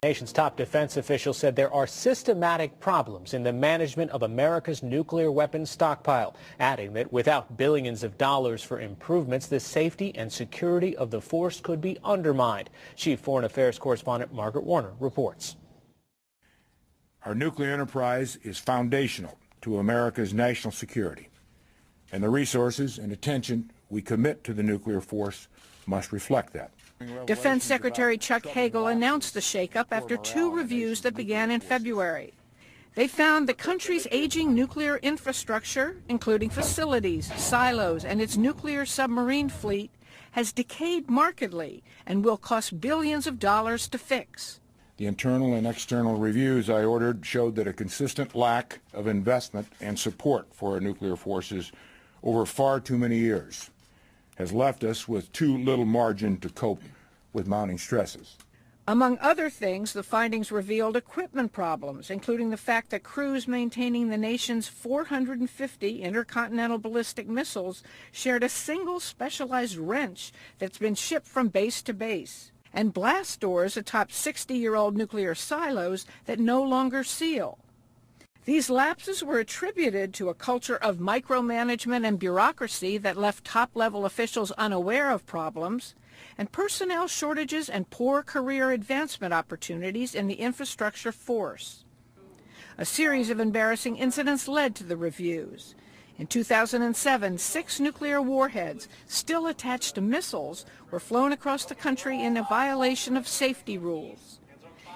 nation's top defense official said there are systematic problems in the management of America's nuclear weapons stockpile, adding that without billions of dollars for improvements, the safety and security of the force could be undermined. Chief Foreign Affairs correspondent Margaret Warner reports. Our nuclear enterprise is foundational to America's national security, and the resources and attention we commit to the nuclear force must reflect that. Defense Secretary Chuck Hagel announced the shakeup after 2 reviews that began in February. They found the country's aging nuclear infrastructure, including facilities, silos, and its nuclear submarine fleet, has decayed markedly and will cost billions of dollars to fix. The internal and external reviews I ordered showed that a consistent lack of investment and support for our nuclear forces over far too many years has left us with too little margin to cope with mounting stresses. Among other things, the findings revealed equipment problems, including the fact that crews maintaining the nation's 450 intercontinental ballistic missiles shared a single specialized wrench that's been shipped from base to base, and blast doors atop 60-year-old nuclear silos that no longer seal. These lapses were attributed to a culture of micromanagement and bureaucracy that left top-level officials unaware of problems, and personnel shortages and poor career advancement opportunities in the infrastructure force. A series of embarrassing incidents led to the reviews. In 2007, 6 nuclear warheads, still attached to missiles, were flown across the country in a violation of safety rules.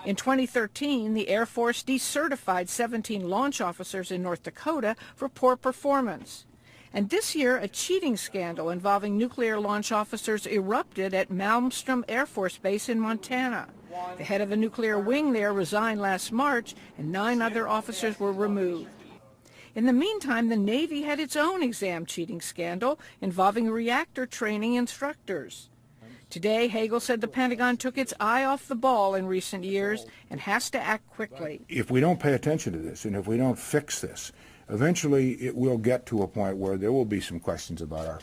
In 2013, the Air Force decertified 17 launch officers in North Dakota for poor performance. And this year, a cheating scandal involving nuclear launch officers erupted at Malmstrom Air Force Base in Montana. The head of the nuclear wing there resigned last March, and 9 other officers were removed. In the meantime, the Navy had its own exam cheating scandal involving reactor training instructors. Today, Hagel said the Pentagon took its eye off the ball in recent years and has to act quickly. If we don't pay attention to this and if we don't fix this, eventually it will get to a point where there will be some questions about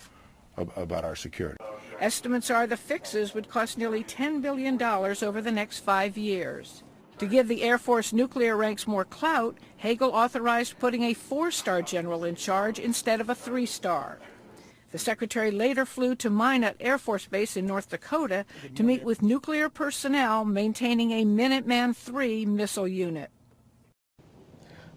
our security. Estimates are the fixes would cost nearly $10 billion over the next 5 years. To give the Air Force nuclear ranks more clout, Hagel authorized putting a 4-star general in charge instead of a 3-star. The secretary later flew to Minot Air Force Base in North Dakota to meet with nuclear personnel maintaining a Minuteman III missile unit.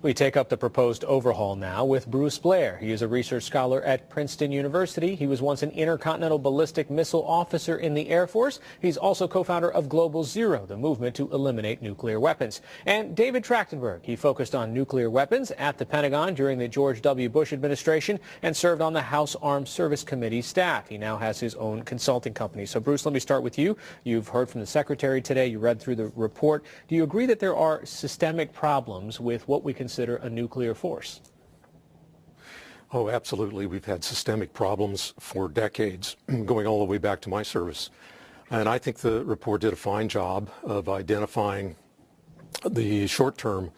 We take up the proposed overhaul now with Bruce Blair. He is a research scholar at Princeton University. He was once an intercontinental ballistic missile officer in the Air Force. He's also co-founder of Global Zero, the movement to eliminate nuclear weapons. And David Trachtenberg, he focused on nuclear weapons at the Pentagon during the George W. Bush administration and served on the House Armed Service Committee staff. He now has his own consulting company. So Bruce, let me start with you. You've heard from the secretary today. You read through the report. Do you agree that there are systemic problems with what we consider a nuclear force? Oh, absolutely. We've had systemic problems for decades, going all the way back to my service. And I think the report did a fine job of identifying the short-term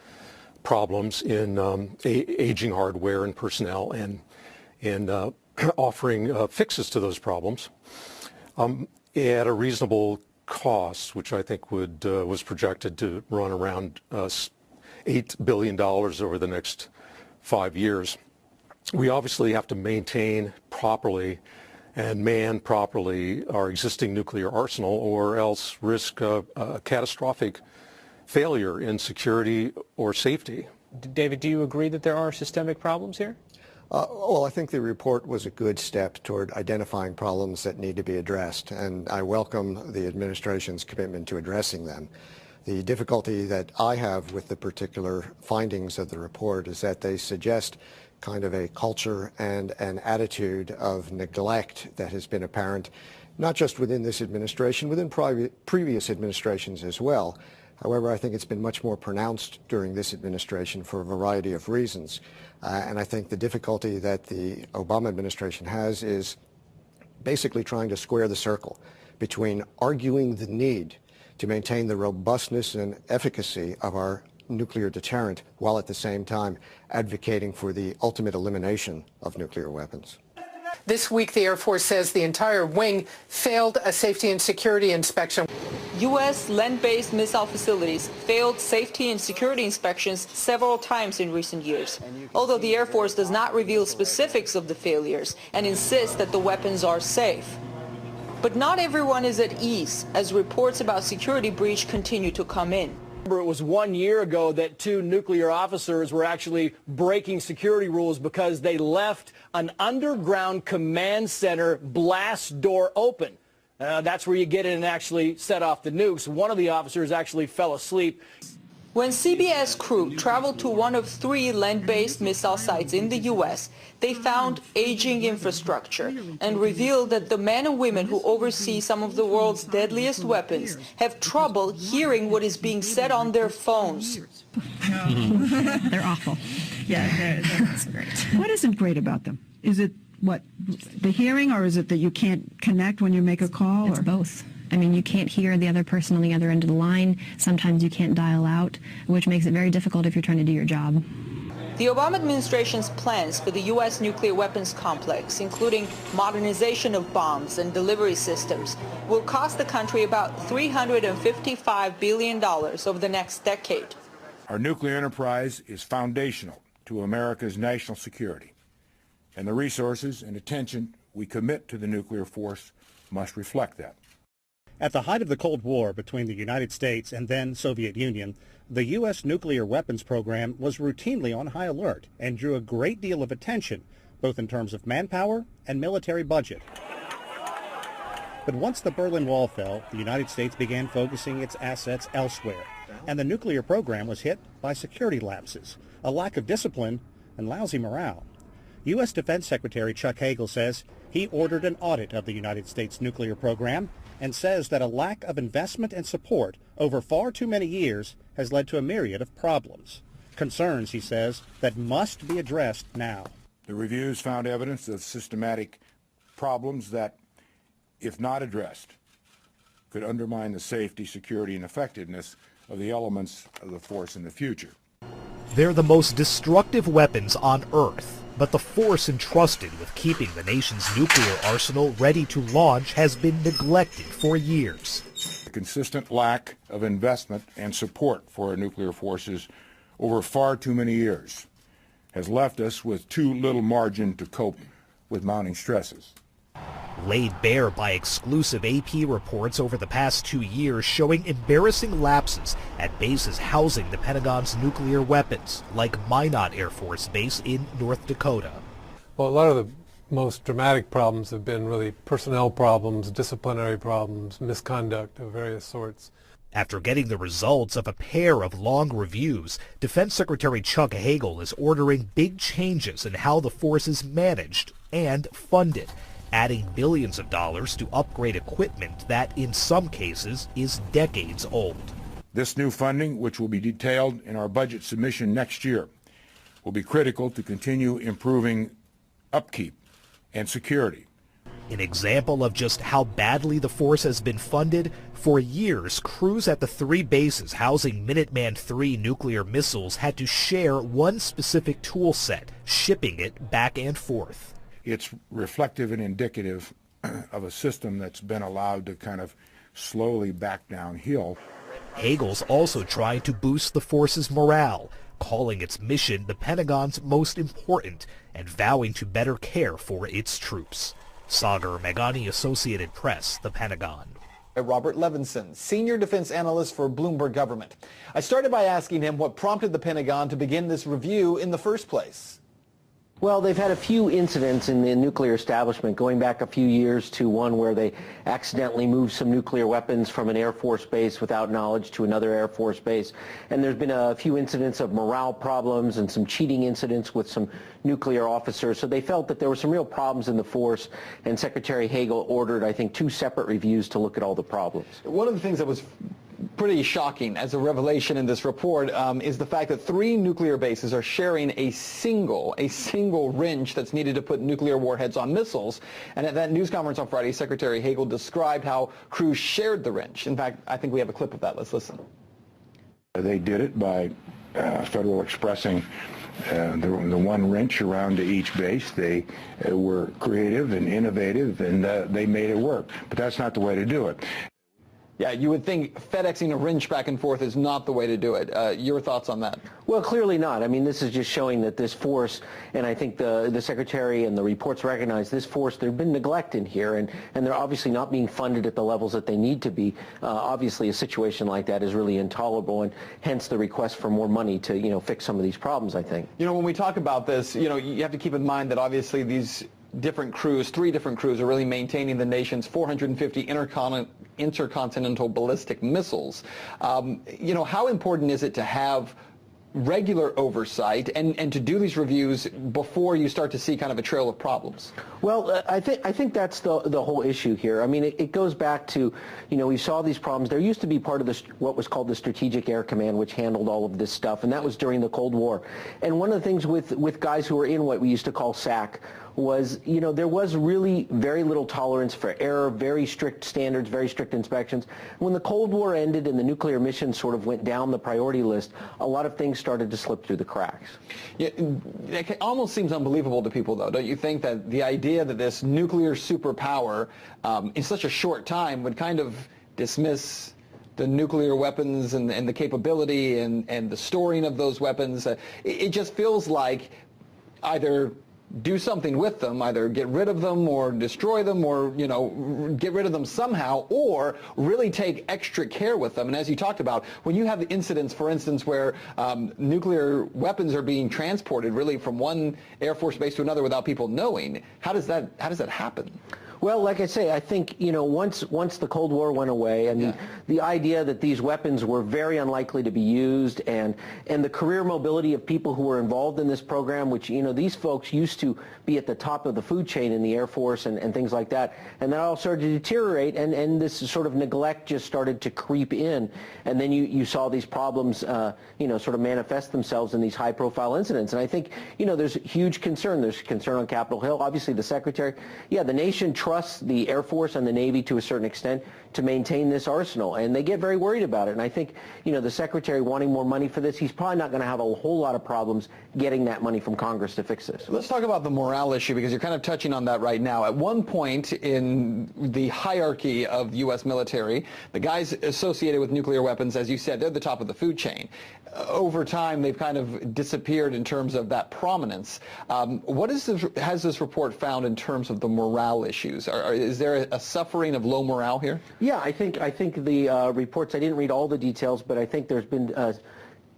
problems in aging hardware and personnel and offering fixes to those problems at a reasonable cost, which I think was projected to run around $8 billion over the next 5 years. We obviously have to maintain properly and man properly our existing nuclear arsenal, or else risk a catastrophic failure in security or safety. David, do you agree that there are systemic problems here? Well, I think the report was a good step toward identifying problems that need to be addressed, and I welcome the administration's commitment to addressing them. The difficulty that I have with the particular findings of the report is that they suggest kind of a culture and an attitude of neglect that has been apparent, not just within this administration, within previous administrations as well. However, I think it's been much more pronounced during this administration for a variety of reasons. And I think the difficulty that the Obama administration has is basically trying to square the circle between arguing the need to maintain the robustness and efficacy of our nuclear deterrent while at the same time advocating for the ultimate elimination of nuclear weapons. This week, the Air Force says the entire wing failed a safety and security inspection. U.S. land-based missile facilities failed safety and security inspections several times in recent years, although the Air Force does not reveal specifics of the failures and insists that the weapons are safe. But not everyone is at ease, as reports about security breach continue to come in. It was 1 year ago that 2 nuclear officers were actually breaking security rules because they left an underground command center blast door open. That's where you get in and actually set off the nukes. One of the officers actually fell asleep. When CBS crew traveled to one of 3 land-based missile sites in the U.S., they found aging infrastructure and revealed that the men and women who oversee some of the world's deadliest weapons have trouble hearing what is being said on their phones. They're awful. Yeah, that's great. What isn't great about them? Is it what, the hearing, or is it that you can't connect when you make a call? It's both. I mean, you can't hear the other person on the other end of the line. Sometimes you can't dial out, which makes it very difficult if you're trying to do your job. The Obama administration's plans for the U.S. nuclear weapons complex, including modernization of bombs and delivery systems, will cost the country about $355 billion over the next decade. Our nuclear enterprise is foundational to America's national security, and the resources and attention we commit to the nuclear force must reflect that. At the height of the Cold War between the United States and then Soviet Union, the U.S. nuclear weapons program was routinely on high alert and drew a great deal of attention, both in terms of manpower and military budget. But once the Berlin Wall fell, the United States began focusing its assets elsewhere, and the nuclear program was hit by security lapses, a lack of discipline, and lousy morale. U.S. Defense Secretary Chuck Hagel says he ordered an audit of the United States nuclear program and says that a lack of investment and support over far too many years has led to a myriad of problems. Concerns, he says, that must be addressed now. The reviews found evidence of systematic problems that, if not addressed, could undermine the safety, security, and effectiveness of the elements of the force in the future. They're the most destructive weapons on Earth, but the force entrusted with keeping the nation's nuclear arsenal ready to launch has been neglected for years. The consistent lack of investment and support for our nuclear forces over far too many years has left us with too little margin to cope with mounting stresses. Laid bare by exclusive AP reports over the past 2 years showing embarrassing lapses at bases housing the Pentagon's nuclear weapons, like Minot Air Force Base in North Dakota. Well, a lot of the most dramatic problems have been really personnel problems, disciplinary problems, misconduct of various sorts. After getting the results of a pair of long reviews, Defense Secretary Chuck Hagel is ordering big changes in how the force is managed and funded, adding billions of dollars to upgrade equipment that, in some cases, is decades old. This new funding, which will be detailed in our budget submission next year, will be critical to continue improving upkeep and security. An example of just how badly the force has been funded, for years, crews at the 3 bases housing Minuteman III nuclear missiles had to share one specific tool set, shipping it back and forth. It's reflective and indicative of a system that's been allowed to kind of slowly back downhill. Hagel's also trying to boost the force's morale, calling its mission the Pentagon's most important and vowing to better care for its troops. Sagar Meghani, Associated Press, The Pentagon. Robert Levinson, senior defense analyst for Bloomberg Government. I started by asking him what prompted the Pentagon to begin this review in the first place. Well, they've had a few incidents in the nuclear establishment, going back a few years to one where they accidentally moved some nuclear weapons from an Air Force base without knowledge to another Air Force base. And there's been a few incidents of morale problems and some cheating incidents with some nuclear officers. So they felt that there were some real problems in the force, and Secretary Hagel ordered, I think, 2 separate reviews to look at all the problems. One of the things that was pretty shocking as a revelation in this report is the fact that 3 nuclear bases are sharing a single wrench that's needed to put nuclear warheads on missiles. And at that news conference on Friday, Secretary Hagel described how crews shared the wrench. In fact, I think we have a clip of that. Let's listen. They did it by Federal expressing the one wrench around to each base. They were creative and innovative, and they made it work. But that's not the way to do it. Yeah, you would think FedExing a wrench back and forth is not the way to do it. Your thoughts on that? Well, clearly not. I mean, this is just showing that this force, and I think the Secretary and the reports recognize this force, there's been neglect in here, and they're obviously not being funded at the levels that they need to be. Obviously, a situation like that is really intolerable, and hence the request for more money to, fix some of these problems, I think. When we talk about this, you have to keep in mind that obviously these different crews, 3 different crews, are really maintaining the nation's 450 intercontinental ballistic missiles. How important is it to have regular oversight and to do these reviews before you start to see kind of a trail of problems? Well, I think that's the whole issue here. I mean, it goes back to, we saw these problems. There used to be part of what was called the Strategic Air Command, which handled all of this stuff, and that was during the Cold War. And one of the things with guys who were in what we used to call SAC was, there was really very little tolerance for error, very strict standards, very strict inspections. When the Cold War ended and the nuclear mission sort of went down the priority list, a lot of things started to slip through the cracks. Yeah, it almost seems unbelievable to people, though, don't you think, that the idea that this nuclear superpower in such a short time would kind of dismiss the nuclear weapons and the capability and the storing of those weapons? It just feels like either do something with them, either get rid of them or destroy them or, get rid of them somehow, or really take extra care with them. And as you talked about, when you have the incidents, for instance, where nuclear weapons are being transported really from one Air Force base to another without people knowing, how does that happen? Well, like I say, I think, once the Cold War went away and the idea that these weapons were very unlikely to be used and the career mobility of people who were involved in this program, which, these folks used to be at the top of the food chain in the Air Force and things like that, and that all started to deteriorate and this sort of neglect just started to creep in. And then you saw these problems, sort of manifest themselves in these high-profile incidents. And I think, there's huge concern. There's concern on Capitol Hill. Obviously, the Secretary, the nation trusts the Air Force and the Navy to a certain extent to maintain this arsenal, and they get very worried about it. And I think, the Secretary wanting more money for this, he's probably not going to have a whole lot of problems getting that money from Congress to fix this. Let's talk about the morale issue, because you're kind of touching on that right now. At one point in the hierarchy of the U.S. military, the guys associated with nuclear weapons, as you said, they're the top of the food chain. Over time, they've kind of disappeared in terms of that prominence. What has this report found in terms of the morale issues? Is there a suffering of low morale here? Yeah, I think the reports, I didn't read all the details, but I think there's been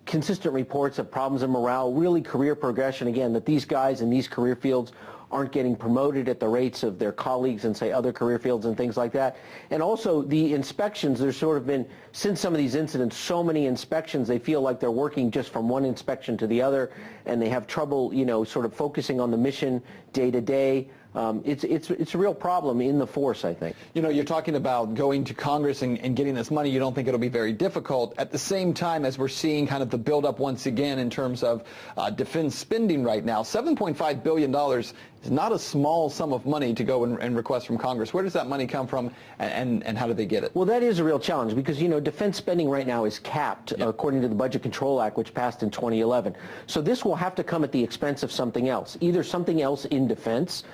consistent reports of problems in morale, really career progression, again, that these guys in these career fields aren't getting promoted at the rates of their colleagues in, say, other career fields and things like that. And also the inspections, there's sort of been, since some of these incidents, so many inspections, they feel like they're working just from one inspection to the other, and they have trouble, sort of focusing on the mission day to day. It's a real problem in the force, I think. You're talking about going to Congress and getting this money. You don't think it'll be very difficult. At the same time, as we're seeing kind of the buildup once again in terms of defense spending right now, $7.5 billion is not a small sum of money to go and request from Congress. Where does that money come from, and how do they get it? Well, that is a real challenge because, defense spending right now is capped according to the Budget Control Act, which passed in 2011. So this will have to come at the expense of something else, either something else in defense,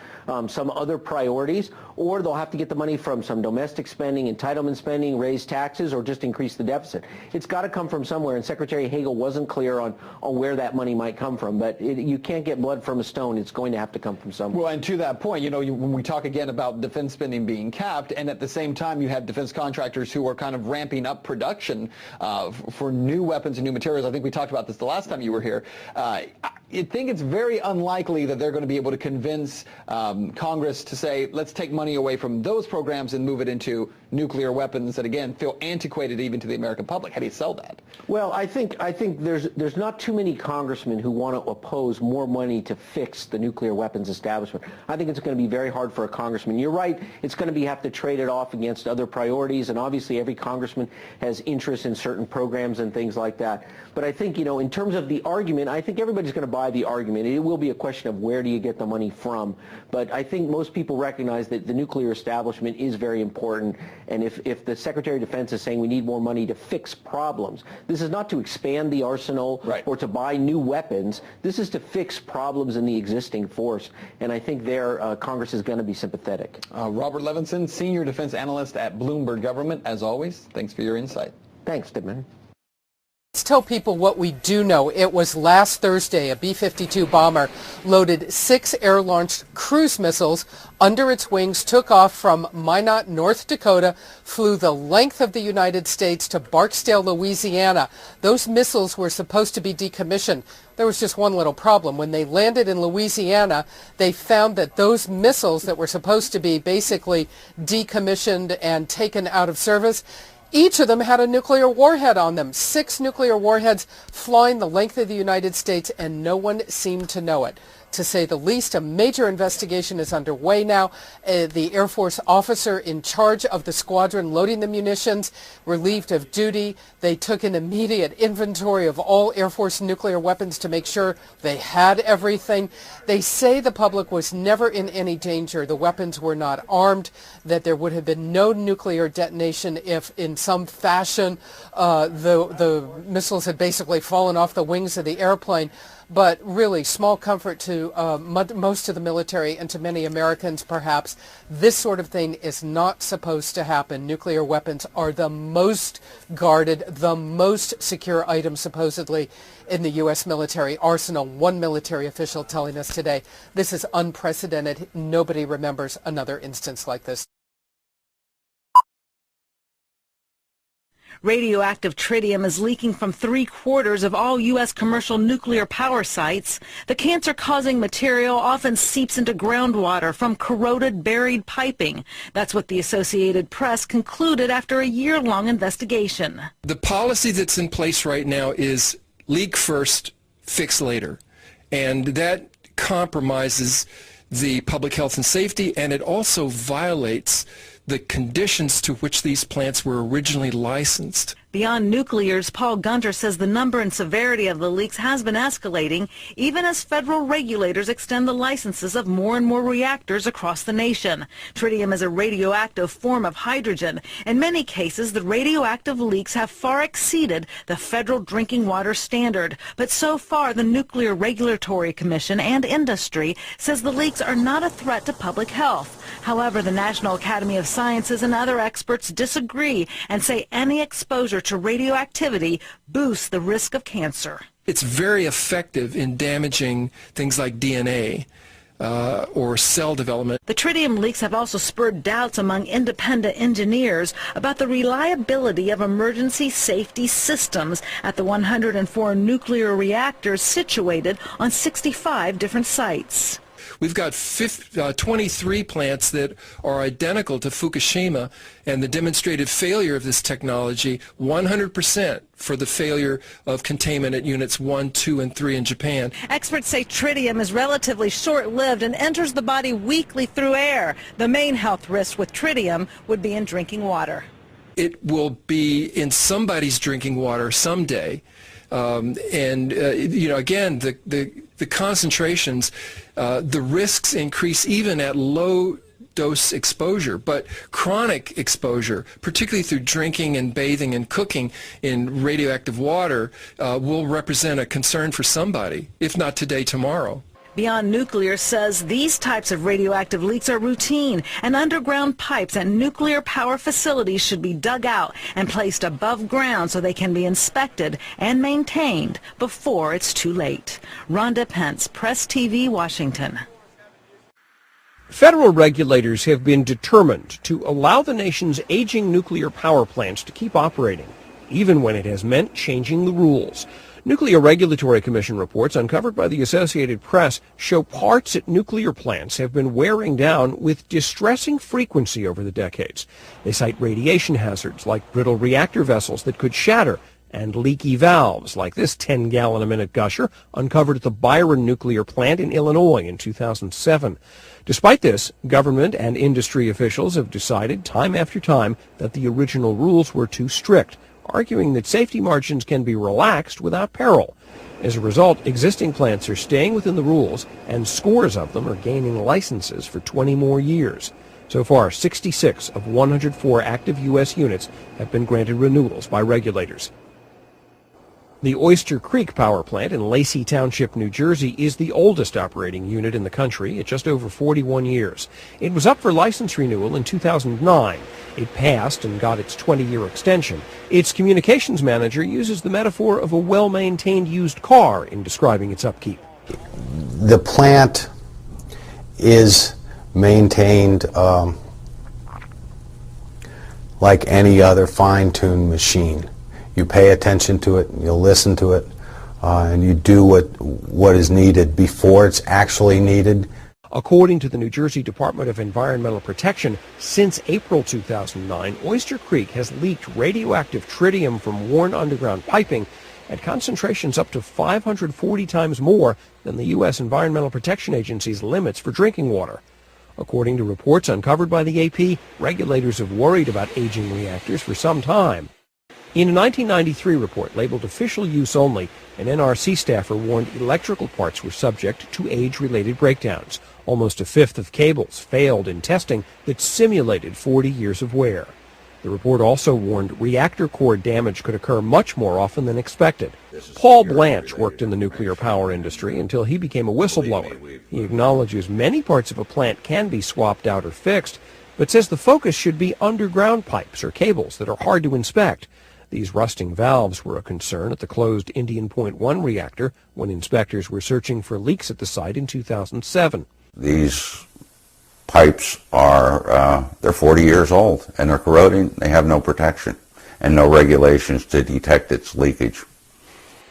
some other priorities, or they'll have to get the money from some domestic spending, entitlement spending, raise taxes, or just increase the deficit. It's got to come from somewhere, and Secretary Hagel wasn't clear on where that money might come from, but you can't get blood from a stone. It's going to have to come from somewhere. Well, and to that point, when we talk again about defense spending being capped, and at the same time you have defense contractors who are kind of ramping up production for new weapons and new materials. I think we talked about this the last time you were here. I think it's very unlikely that they're going to be able to convince Congress to say, let's take money away from those programs and move it into nuclear weapons that, again, feel antiquated even to the American public. How do you sell that? Well, I think there's not too many congressmen who want to oppose more money to fix the nuclear weapons establishment. I think it's going to be very hard for a congressman. You're right. It's going to have to trade it off against other priorities, and obviously every congressman has interest in certain programs and things like that. But I think, in terms of the argument, I think everybody's going to buy the argument. It will be a question of where do you get the money from. But I think most people recognize that the nuclear establishment is very important, And if the Secretary of Defense is saying we need more money to fix problems, this is not to expand the arsenal or to buy new weapons. This is to fix problems in the existing force. And I think there Congress is going to be sympathetic. Robert Levinson, Senior Defense Analyst at Bloomberg Government. As always, thanks for your insight. Thanks, Stedman. Let's tell people what we do know. It was last Thursday, a B-52 bomber loaded 6 air-launched cruise missiles under its wings, took off from Minot, North Dakota, flew the length of the United States to Barksdale, Louisiana. Those missiles were supposed to be decommissioned. There was just one little problem. When they landed in Louisiana, they found that those missiles that were supposed to be basically decommissioned and taken out of service, each of them had a nuclear warhead on them. 6 nuclear warheads flying the length of the United States, and no one seemed to know it. To say the least, a major investigation is underway now. The Air Force officer in charge of the squadron loading the munitions, relieved of duty. They took an immediate inventory of all Air Force nuclear weapons to make sure they had everything. They say the public was never in any danger. The weapons were not armed, that there would have been no nuclear detonation if in some fashion the missiles had basically fallen off the wings of the airplane. But really, small comfort to most of the military and to many Americans, perhaps. This sort of thing is not supposed to happen. Nuclear weapons are the most guarded, the most secure item, supposedly, in the U.S. military arsenal. One military official telling us today, this is unprecedented. Nobody remembers another instance like this. Radioactive tritium is leaking from 3/4 of all U.S. commercial nuclear power sites. The cancer-causing material often seeps into groundwater from corroded, buried piping. That's what the Associated Press concluded after a year-long investigation. The policy that's in place right now is leak first, fix later. And that compromises the public health and safety, and it also violates the conditions to which these plants were originally licensed. Beyond Nuclear's Paul Gunter says the number and severity of the leaks has been escalating, even as federal regulators extend the licenses of more and more reactors across the nation. Tritium is a radioactive form of hydrogen. In many cases, the radioactive leaks have far exceeded the federal drinking water standard. But so far, the Nuclear Regulatory Commission and industry says the leaks are not a threat to public health. However, the National Academy of Sciences and other experts disagree and say any exposure to radioactivity boosts the risk of cancer. It's very effective in damaging things like DNA or cell development. The tritium leaks have also spurred doubts among independent engineers about the reliability of emergency safety systems at the 104 nuclear reactors situated on 65 different sites. We've got 23 plants that are identical to Fukushima, and the demonstrated failure of this technology, 100% for the failure of containment at units 1, 2, and 3 in Japan. Experts say tritium is relatively short-lived and enters the body weakly through air. The main health risk with tritium would be in drinking water. It will be in somebody's drinking water someday. Again, the concentrations, the risks increase even at low dose exposure, but chronic exposure, particularly through drinking and bathing and cooking in radioactive water, will represent a concern for somebody, if not today, tomorrow. Beyond Nuclear says these types of radioactive leaks are routine, and underground pipes at nuclear power facilities should be dug out and placed above ground so they can be inspected and maintained before it's too late. Rhonda Pence, Press TV, Washington. Federal regulators have been determined to allow the nation's aging nuclear power plants to keep operating, even when it has meant changing the rules. Nuclear Regulatory Commission reports uncovered by the Associated Press show parts at nuclear plants have been wearing down with distressing frequency over the decades. They cite radiation hazards like brittle reactor vessels that could shatter and leaky valves like this 10-gallon-a-minute gusher uncovered at the Byron nuclear plant in Illinois in 2007. Despite this, government and industry officials have decided time after time that the original rules were too strict, arguing that safety margins can be relaxed without peril. As a result, existing plants are staying within the rules, and scores of them are gaining licenses for 20 more years. So far, 66 of 104 active U.S. units have been granted renewals by regulators. The Oyster Creek Power Plant in Lacey Township, New Jersey, is the oldest operating unit in the country at just over 41 years. It was up for license renewal in 2009. It passed and got its 20-year extension. Its communications manager uses the metaphor of a well-maintained used car in describing its upkeep. The plant is maintained like any other fine-tuned machine. You pay attention to it, you listen to it, and you do what is needed before it's actually needed. According to the New Jersey Department of Environmental Protection, since April 2009, Oyster Creek has leaked radioactive tritium from worn underground piping at concentrations up to 540 times more than the U.S. Environmental Protection Agency's limits for drinking water. According to reports uncovered by the AP, regulators have worried about aging reactors for some time. In a 1993 report labeled Official Use Only, an NRC staffer warned electrical parts were subject to age-related breakdowns. Almost a fifth of cables failed in testing that simulated 40 years of wear. The report also warned reactor core damage could occur much more often than expected. Paul Blanche worked in the nuclear power industry until he became a whistleblower. He acknowledges many parts of a plant can be swapped out or fixed, but says the focus should be underground pipes or cables that are hard to inspect. These rusting valves were a concern at the closed Indian Point 1 reactor when inspectors were searching for leaks at the site in 2007. These pipes are, they're 40 years old and they're corroding. They have no protection and no regulations to detect its leakage.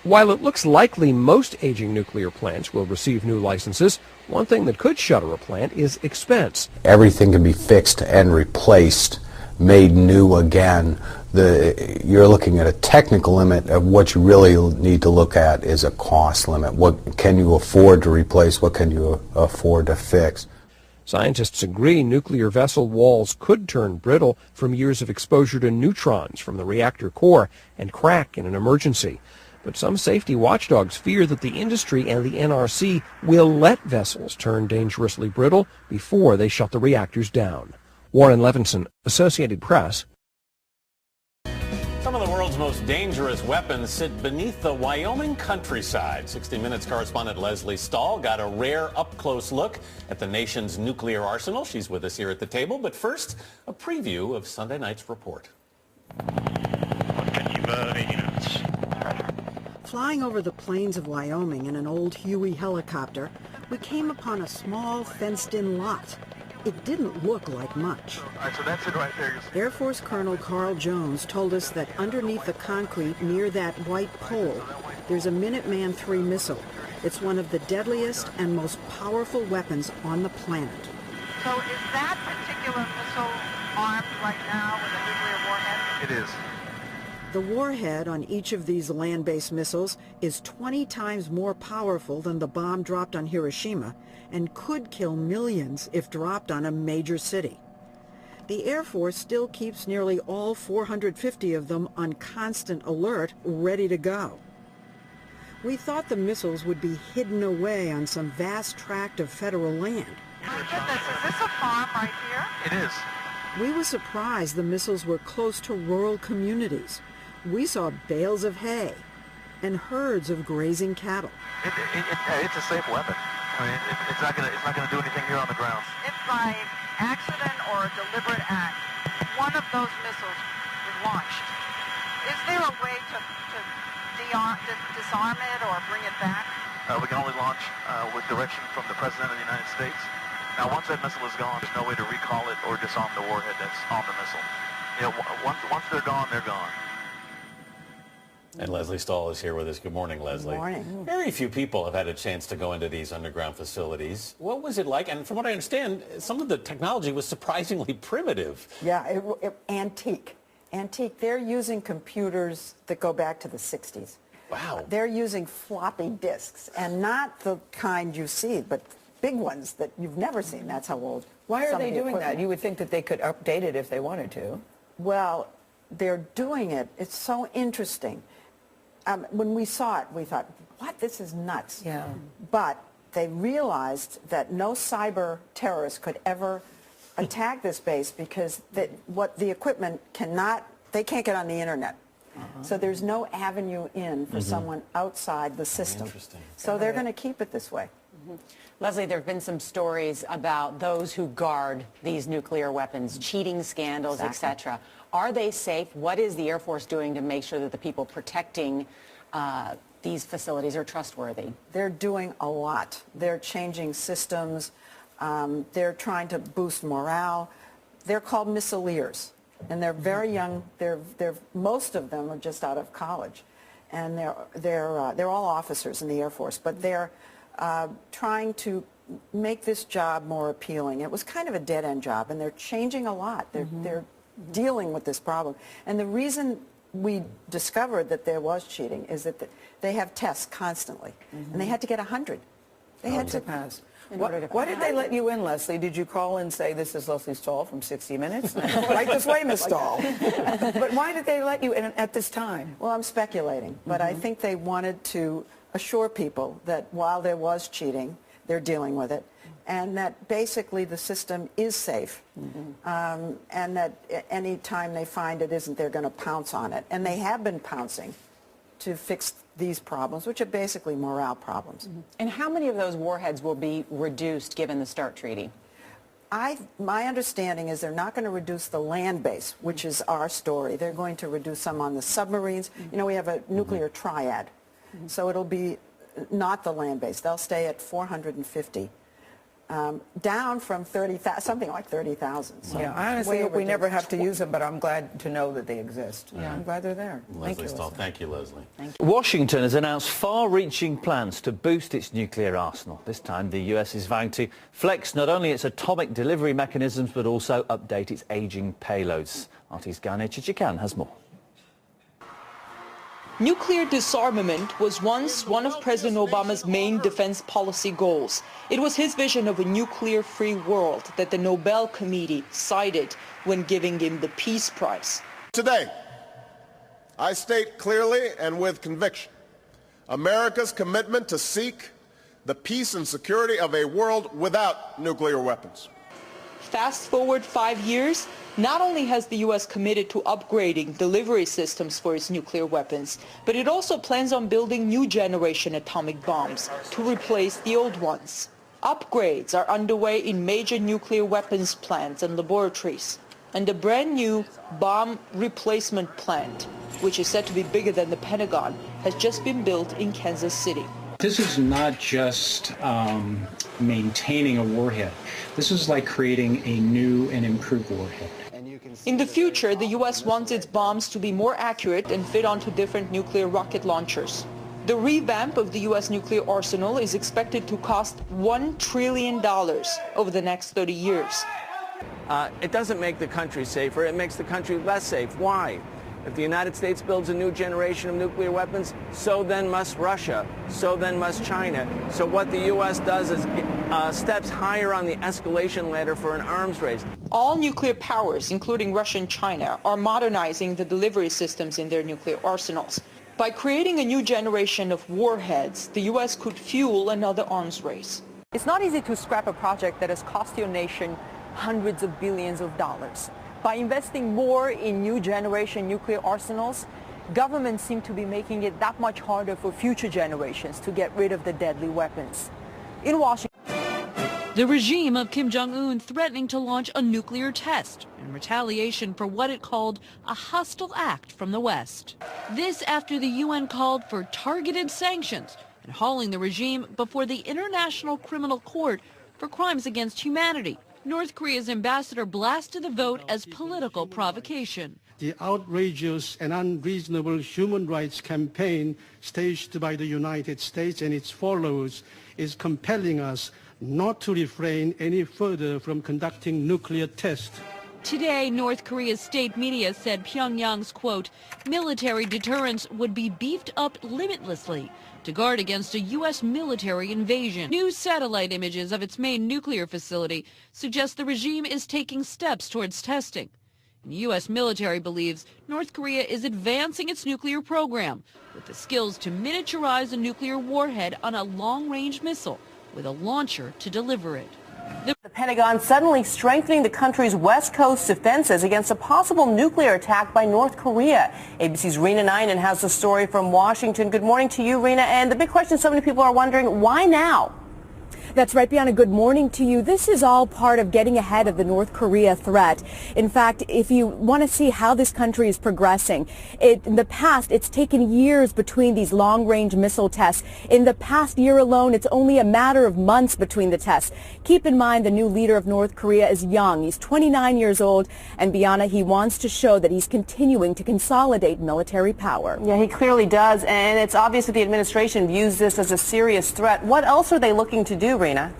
While it looks likely most aging nuclear plants will receive new licenses, one thing that could shutter a plant is expense. Everything can be fixed and replaced, made new again. You're looking at a technical limit of what you really need to look at is a cost limit. What can you afford to replace? What can you afford to fix? Scientists agree nuclear vessel walls could turn brittle from years of exposure to neutrons from the reactor core and crack in an emergency. But some safety watchdogs fear that the industry and the NRC will let vessels turn dangerously brittle before they shut the reactors down. Warren Levinson, Associated Press. Some of the world's most dangerous weapons sit beneath the Wyoming countryside. 60 Minutes correspondent Leslie Stahl got a rare up-close look at the nation's nuclear arsenal. She's with us here at the table. But first, a preview of Sunday night's report. Flying over the plains of Wyoming in an old Huey helicopter, we came upon a small fenced-in lot. It didn't look like much. All right, so that's it right there. Air Force Colonel Carl Jones told us that underneath the concrete near that white pole, there's a Minuteman III missile. It's one of the deadliest and most powerful weapons on the planet. So is that particular missile armed right now with a nuclear warhead? It is. The warhead on each of these land-based missiles is 20 times more powerful than the bomb dropped on Hiroshima and could kill millions if dropped on a major city. The Air Force still keeps nearly all 450 of them on constant alert, ready to go. We thought the missiles would be hidden away on some vast tract of federal land. My goodness, is this a farm right here? It is. We were surprised the missiles were close to rural communities. We saw bales of hay and herds of grazing cattle. It's a safe weapon. I mean, it's not gonna do anything here on the ground. If by accident or a deliberate act, one of those missiles was launched, is there a way to disarm it or bring it back? We can only launch with direction from the President of the United States. Now, once that missile is gone, there's no way to recall it or disarm the warhead that's on the missile. You know, once they're gone, they're gone. And Leslie Stahl is here with us. Good morning, Leslie. Good morning. Very few people have had a chance to go into these underground facilities. What was it like? And from what I understand, some of the technology was surprisingly primitive. Yeah, antique. Antique. They're using computers that go back to the 60s. Wow. They're using floppy disks, and not the kind you see, but big ones that you've never seen. That's how old. Why are they the doing that? You would think that they could update it if they wanted to. Well, they're doing it. It's so interesting. When we saw it, we thought, what? This is nuts. Yeah. But they realized that no cyber terrorist could ever attack this base because what the equipment they can't get on the internet. So there's no avenue in for someone outside the system. So they're going to keep it this way. Leslie, there have been some stories about those who guard these nuclear weapons, cheating scandals, etc. Are they safe? What is the Air Force doing to make sure that the people protecting these facilities are trustworthy? They're doing a lot. They're changing systems. They're trying to boost morale. They're called missileers, and they're very young. Most of them are just out of college, and they're all officers in the Air Force, but they're trying to make this job more appealing. It was kind of a dead-end job, and they're changing a lot. They're dealing with this problem. And the reason we discovered that there was cheating is that they have tests constantly, and they had to get 100. They had to pass. Why did they let you in, Leslie? Did you call and say, this is Leslie Stahl from 60 Minutes? Right this way, Miss Stahl. But why did they let you in at this time? Well, I'm speculating, but I think they wanted to assure people that while there was cheating, they're dealing with it, and that basically the system is safe, and that any time they find it isn't, they're going to pounce on it. And they have been pouncing to fix these problems, which are basically morale problems. And how many of those warheads will be reduced given the START treaty? My understanding is they're not going to reduce the land base, which is our story. They're going to reduce some on the submarines. You know, we have a nuclear triad, so it'll be not the land base. They'll stay at 450. Down from 30,000, something like 30,000. So yeah, I honestly hope we never have to use them, but I'm glad to know that they exist. Yeah. I'm glad they're there. Leslie Stahl. Thank you, Leslie. Washington has announced far-reaching plans to boost its nuclear arsenal. This time the US is vowing to flex not only its atomic delivery mechanisms but also update its aging payloads. RT's Gane Chichikan has more. Nuclear disarmament was once one of President Obama's main defense policy goals. It was his vision of a nuclear-free world that the Nobel Committee cited when giving him the Peace Prize. Today, I state clearly and with conviction America's commitment to seek the peace and security of a world without nuclear weapons. Fast forward 5 years, not only has the U.S. committed to upgrading delivery systems for its nuclear weapons, but it also plans on building new generation atomic bombs to replace the old ones. Upgrades are underway in major nuclear weapons plants and laboratories, and a brand new bomb replacement plant, which is said to be bigger than the Pentagon, has just been built in Kansas City. This is not just maintaining a warhead. This is like creating a new and improved warhead. In the future, the U.S. wants its bombs to be more accurate and fit onto different nuclear rocket launchers. The revamp of the U.S. nuclear arsenal is expected to cost $1 trillion over the next 30 years. It doesn't make the country safer, it makes the country less safe. Why? If the United States builds a new generation of nuclear weapons, so then must Russia, so then must China. So what the U.S. does is steps higher on the escalation ladder for an arms race. All nuclear powers, including Russia and China, are modernizing the delivery systems in their nuclear arsenals. By creating a new generation of warheads, the U.S. could fuel another arms race. It's not easy to scrap a project that has cost your nation hundreds of billions of dollars. By investing more in new generation nuclear arsenals, governments seem to be making it that much harder for future generations to get rid of the deadly weapons. In Washington, the regime of Kim Jong-un threatening to launch a nuclear test in retaliation for what it called a hostile act from the West. This after the UN called for targeted sanctions and hauling the regime before the International Criminal Court for crimes against humanity. North Korea's ambassador blasted the vote as political provocation. The outrageous and unreasonable human rights campaign staged by the United States and its followers is compelling us not to refrain any further from conducting nuclear tests. Today, North Korea's state media said Pyongyang's, quote, military deterrence would be beefed up limitlessly to guard against a U.S. military invasion. New satellite images of its main nuclear facility suggest the regime is taking steps towards testing. And U.S. military believes North Korea is advancing its nuclear program with the skills to miniaturize a nuclear warhead on a long-range missile with a launcher to deliver it. The Pentagon suddenly strengthening the country's West Coast defenses against a possible nuclear attack by North Korea. ABC's Rena Ninen has the story from Washington. Good morning to you, Rena. And the big question so many people are wondering, why now? That's right, Bianna. Good morning to you. This is all part of getting ahead of the North Korea threat. In fact, if you want to see how this country is progressing, in the past, it's taken years between these long-range missile tests. In the past year alone, it's only a matter of months between the tests. Keep in mind, the new leader of North Korea is young. He's 29 years old. And Bianna, he wants to show that he's continuing to consolidate military power. Yeah, he clearly does. And it's obvious that the administration views this as a serious threat. What else are they looking to do, Rena?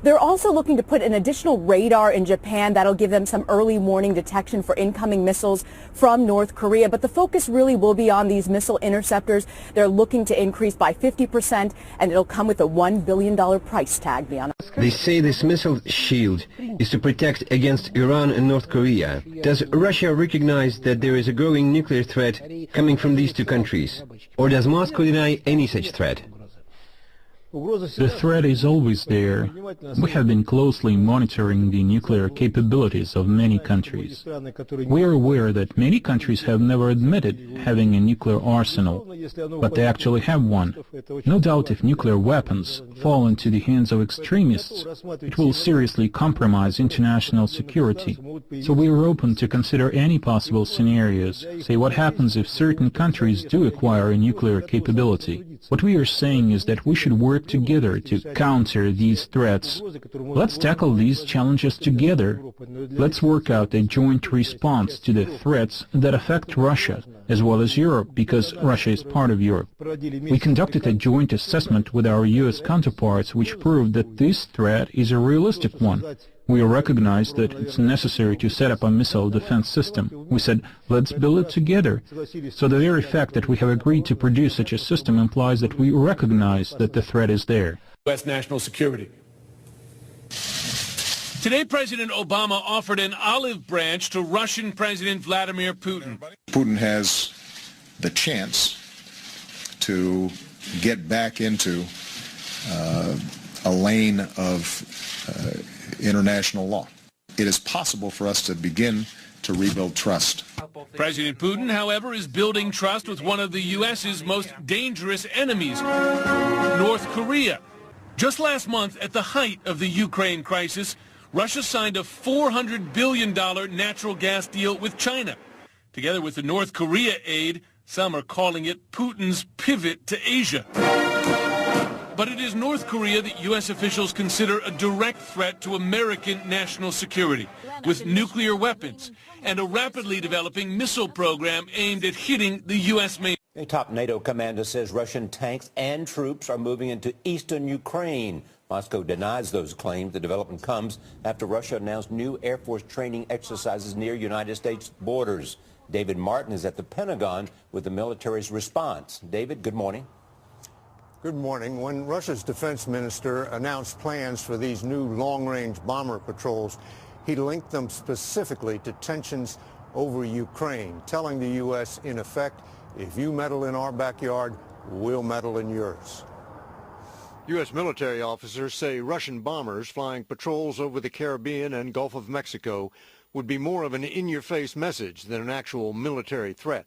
They're also looking to put an additional radar in Japan that'll give them some early warning detection for incoming missiles from North Korea. But the focus really will be on these missile interceptors. They're looking to increase by 50%, and it'll come with a $1 billion price tag, Bianna. They say this missile shield is to protect against Iran and North Korea. Does Russia recognize that there is a growing nuclear threat coming from these two countries? Or does Moscow deny any such threat? The threat is always there. We have been closely monitoring the nuclear capabilities of many countries. We are aware that many countries have never admitted having a nuclear arsenal, but they actually have one. No doubt if nuclear weapons fall into the hands of extremists, it will seriously compromise international security. So we are open to consider any possible scenarios. Say, what happens if certain countries do acquire a nuclear capability? What we are saying is that we should work together to counter these threats. Let's tackle these challenges together. Let's work out a joint response to the threats that affect Russia, as well as Europe, because Russia is part of Europe. We conducted a joint assessment with our U.S. counterparts, which proved that this threat is a realistic one. We recognized that it's necessary to set up a missile defense system. We said, let's build it together. So the very fact that we have agreed to produce such a system implies that we recognize that the threat is there. U.S. national security. Today, President Obama offered an olive branch to Russian President Vladimir Putin. Putin has the chance to get back into a lane of international law. It is possible for us to begin to rebuild trust. President Putin, however, is building trust with one of the U.S.'s most dangerous enemies, North Korea. Just last month, at the height of the Ukraine crisis, Russia signed a $400 billion natural gas deal with China. Together with the North Korea aid, some are calling it Putin's pivot to Asia. But it is North Korea that U.S. officials consider a direct threat to American national security, with nuclear weapons and a rapidly developing missile program aimed at hitting the U.S. main. A top NATO commander says Russian tanks and troops are moving into eastern Ukraine. Moscow denies those claims. The development comes after Russia announced new Air Force training exercises near United States borders. David Martin is at the Pentagon with the military's response. David, good morning. Good morning. When Russia's defense minister announced plans for these new long-range bomber patrols, he linked them specifically to tensions over Ukraine, telling the U.S., in effect, if you meddle in our backyard, we'll meddle in yours. U.S. military officers say Russian bombers flying patrols over the Caribbean and Gulf of Mexico would be more of an in-your-face message than an actual military threat.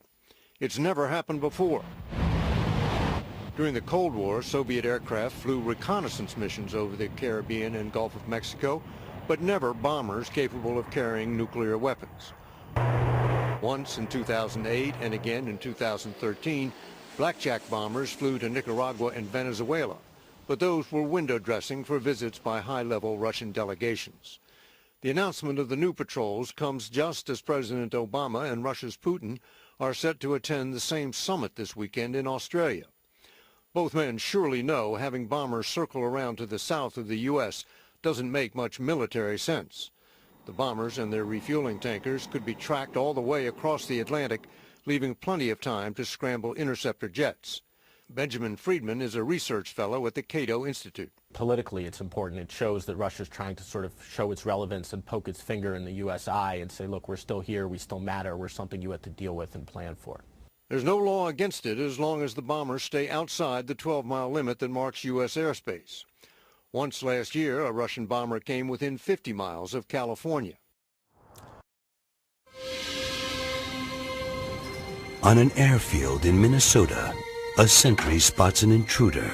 It's never happened before. During the Cold War, Soviet aircraft flew reconnaissance missions over the Caribbean and Gulf of Mexico, but never bombers capable of carrying nuclear weapons. Once in 2008 and again in 2013, blackjack bombers flew to Nicaragua and Venezuela, but those were window dressing for visits by high-level Russian delegations. The announcement of the new patrols comes just as President Obama and Russia's Putin are set to attend the same summit this weekend in Australia. Both men surely know having bombers circle around to the south of the U.S. doesn't make much military sense. The bombers and their refueling tankers could be tracked all the way across the Atlantic, leaving plenty of time to scramble interceptor jets. Benjamin Friedman is a research fellow at the Cato Institute. Politically, it's important. It shows that Russia's trying to sort of show its relevance and poke its finger in the U.S. eye and say, look, we're still here, we still matter, we're something you have to deal with and plan for. There's no law against it as long as the bombers stay outside the 12-mile limit that marks U.S. airspace. Once last year, a Russian bomber came within 50 miles of California. On an airfield in Minnesota, a sentry spots an intruder.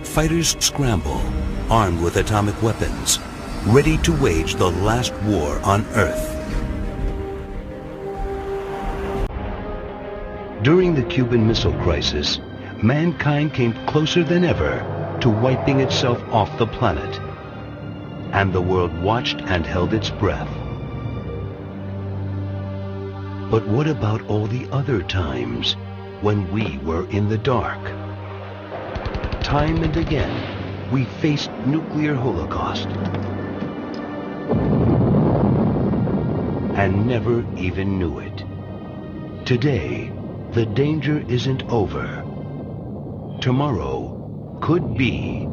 Fighters scramble, armed with atomic weapons, ready to wage the last war on Earth. During the Cuban Missile Crisis, mankind came closer than ever to wiping itself off the planet, and the world watched and held its breath. But what about all the other times when we were in the dark? Time and again, we faced nuclear holocaust and never even knew it. Today, the danger isn't over. Tomorrow could be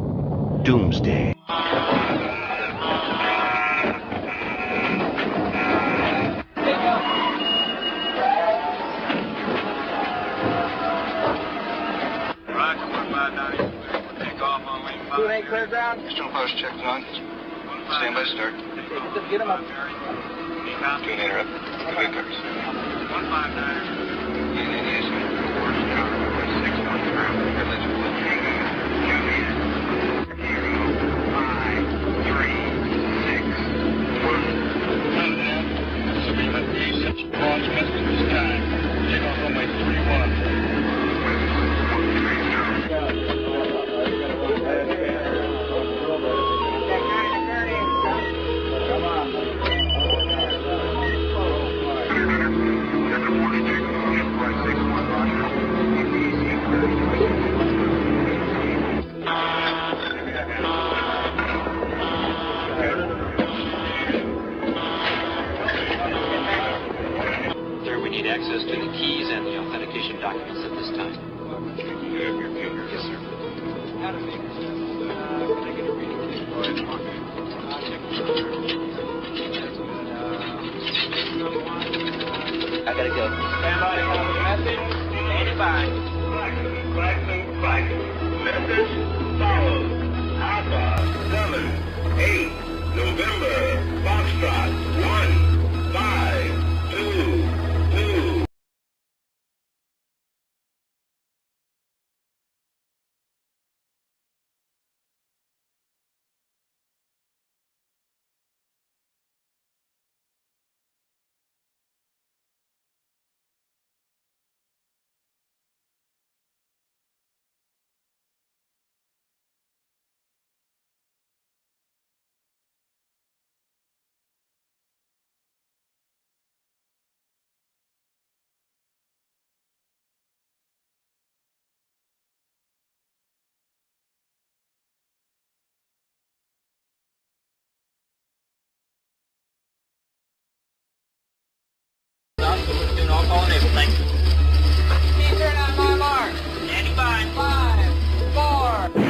doomsday. Clear ground. External post checked on. Stand by start. Get him up. Doing interrupt. Good covers. 159. Launch missing this time. Take off runway 31. Access to the keys and the authentication documents at this time. Yes, sir. I gotta go. Stand by to copy message. Standing by. Message follows. Alpha 7 8 November Foxtrot 1 5 2. Doing all call enable, thank you. Please turn on my alarm. Standing by. 5, 4.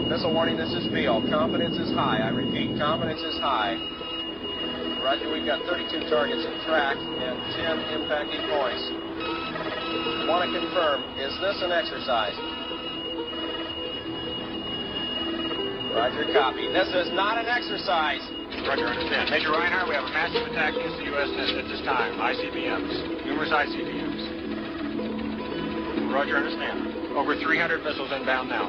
Missile warning, this is Beale. Confidence is high. I repeat, confidence is high. Roger, we've got 32 targets in track and 10 impacting points. Want to confirm, is this an exercise? Roger, copy. This is not an exercise. Roger, understand. Major Reinhardt, we have a massive attack against the U.S. at this time. ICBMs. Numerous ICBMs. Roger, understand. Over 300 missiles inbound now.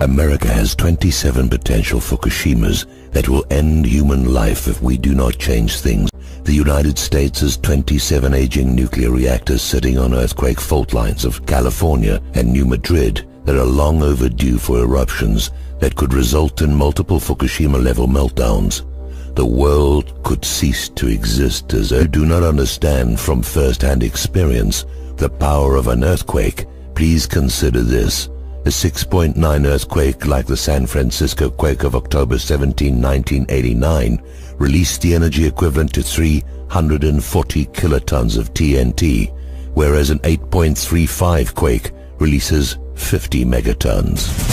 America has 27 potential Fukushimas that will end human life if we do not change things. The United States has 27 aging nuclear reactors sitting on earthquake fault lines of California and New Madrid that are long overdue for eruptions that could result in multiple Fukushima-level meltdowns. The world could cease to exist as you do not understand from first-hand experience the power of an earthquake. Please consider this. A 6.9 earthquake like the San Francisco quake of October 17, 1989 released the energy equivalent to 340 kilotons of TNT, whereas an 8.35 quake releases 50 megatons.